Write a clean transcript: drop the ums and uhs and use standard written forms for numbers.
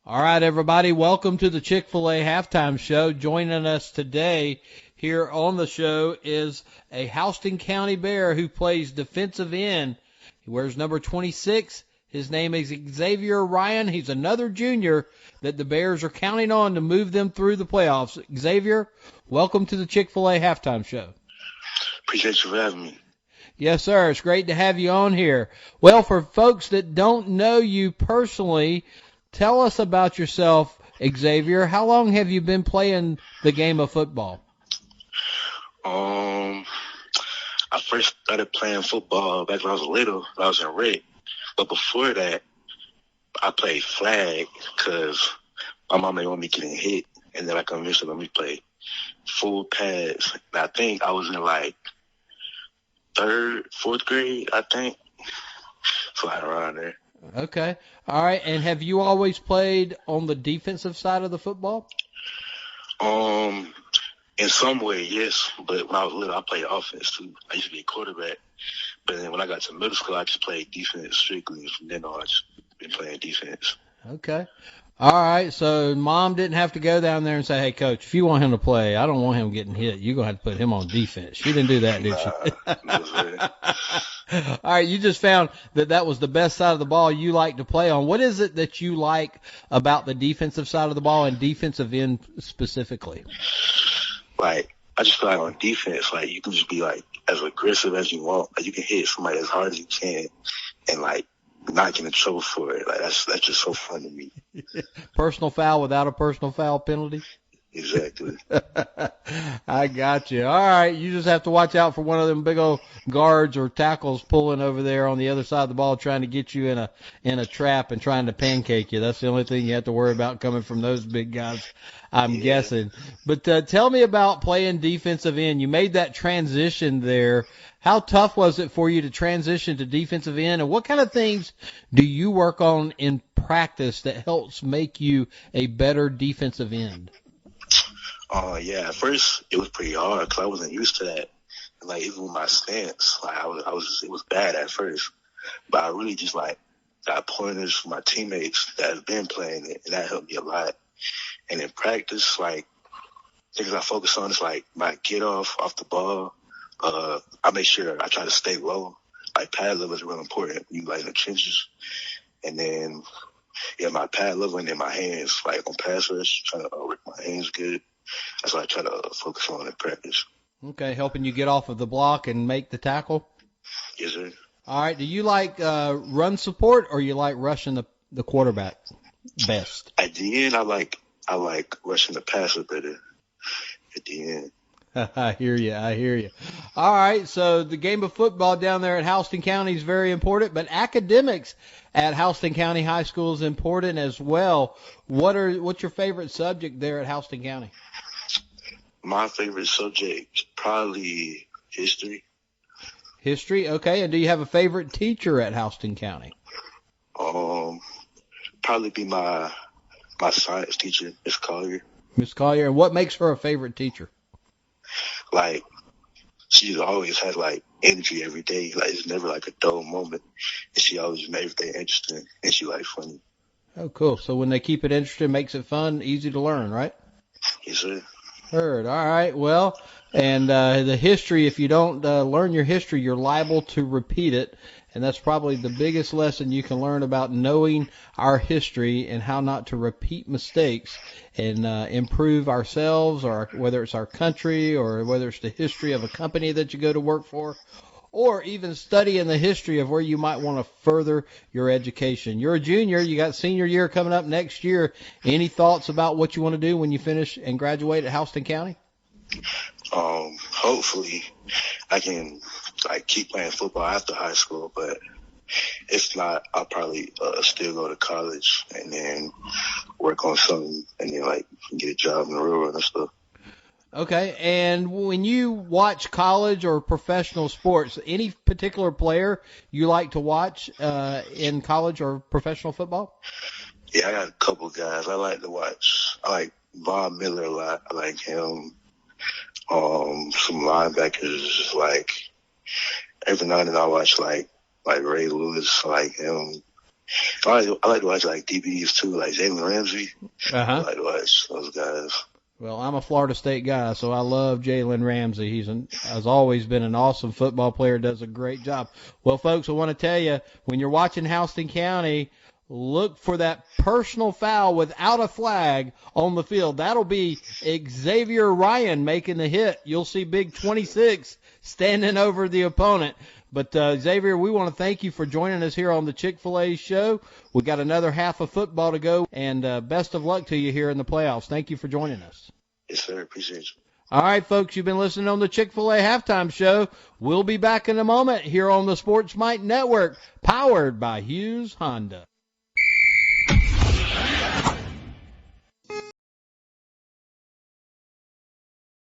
All right, everybody, welcome to the Chick-fil-A Halftime Show. Joining us today here on the show is a Houston County Bear who plays defensive end. He wears number 26. His name is Xavier Ryan. He's another junior that the Bears are counting on to move them through the playoffs. Xavier, welcome to the Chick-fil-A Halftime Show. Appreciate you for having me. Yes, sir. It's great to have you on here. Well, for folks that don't know you personally, tell us about yourself, Xavier. How long have you been playing the game of football? I first started playing football back when I was little. I was in rec. But before that, I played flag because my mom didn't want me getting hit. And then I convinced her to let me play full pads. And I think I was in like fourth grade, I think. So around there. Okay. All right. And have you always played on the defensive side of the football? In some way, yes. But when I was little, I played offense too. I used to be a quarterback. But then when I got to middle school, I just played defense strictly. From then on, I just been playing defense. Okay. All right. So Mom didn't have to go down there and say, hey, Coach, if you want him to play, I don't want him getting hit. You're going to have to put him on defense. She didn't do that, did she? No, sir. All right. You just found that was the best side of the ball you like to play on. What is it that you like about the defensive side of the ball and defensive end specifically? Like, I just feel like on defense, like, you can just be, like, as aggressive as you want. Like, you can hit somebody as hard as you can and, like, not get in trouble for it. Like, that's just so fun to me. Personal foul without a personal foul penalty? Exactly. I got you. All right. You just have to watch out for one of them big old guards or tackles pulling over there on the other side of the ball trying to get you in a trap and trying to pancake you. That's the only thing you have to worry about coming from those big guys, I'm guessing. But tell me about playing defensive end. You made that transition there. How tough was it for you to transition to defensive end, and what kind of things do you work on in practice that helps make you a better defensive end? Yeah, at first it was pretty hard because I wasn't used to that. And, like, even with my stance, like, it was bad at first. But I really just, like, got pointers from my teammates that have been playing it, and that helped me a lot. And in practice, like, things I focus on is, like, my get off the ball. I make sure I try to stay low. Like, pad level is real important. You, like, in the trenches. And then, my pad level and then my hands, like, on pass rush, trying to work my hands good. That's what I try to focus on in practice. Okay, helping you get off of the block and make the tackle? Yes, sir. All right, do you like run support or you like rushing the quarterback best? At the end, I like rushing the passer better at the end. I hear you. All right, so the game of football down there at Houston County is very important, but academics at Houston County High School is important as well. What's your favorite subject there at Houston County? My favorite subject, probably history. History, okay. And do you have a favorite teacher at Houston County? Probably be my science teacher, Miss Collier. Miss Collier, and what makes her a favorite teacher? Like, she always has, like, energy every day. Like, it's never, like, a dull moment. And she always made everything interesting, and she, like, funny. Oh, cool. So when they keep it interesting, makes it fun, easy to learn, right? Yes, sir. Heard. All right. Well, and the history, if you don't learn your history, you're liable to repeat it. And that's probably the biggest lesson you can learn about knowing our history and how not to repeat mistakes and improve ourselves, or whether it's our country or whether it's the history of a company that you go to work for, or even studying the history of where you might want to further your education. You're a junior. You got senior year coming up next year. Any thoughts about what you want to do when you finish and graduate at Houston County? Hopefully I can, like, keep playing football after high school, but if not, I'll probably still go to college and then work on something and then, like, get a job in the railroad and stuff. Okay, and when you watch college or professional sports, any particular player you like to watch in college or professional football? Yeah, I got a couple guys I like to watch. I like Von Miller a lot. I like him. Some linebackers, like, every now and then I watch, like Ray Lewis, I like him. I like to watch like DBs too, like Jamie Ramsey. I Uh-huh. like to watch those guys. Well, I'm a Florida State guy, so I love Jalen Ramsey. Has always been an awesome football player, does a great job. Well, folks, I want to tell you, when you're watching Houston County, look for that personal foul without a flag on the field. That'll be Xavier Ryan making the hit. You'll see Big 26 standing over the opponent. But, Xavier, we want to thank you for joining us here on the Chick-fil-A show. We got another half of football to go, and best of luck to you here in the playoffs. Thank you for joining us. Yes, sir. Appreciate you. All right, folks, you've been listening on the Chick-fil-A Halftime Show. We'll be back in a moment here on the Sports Mike Network, powered by Hughes Honda.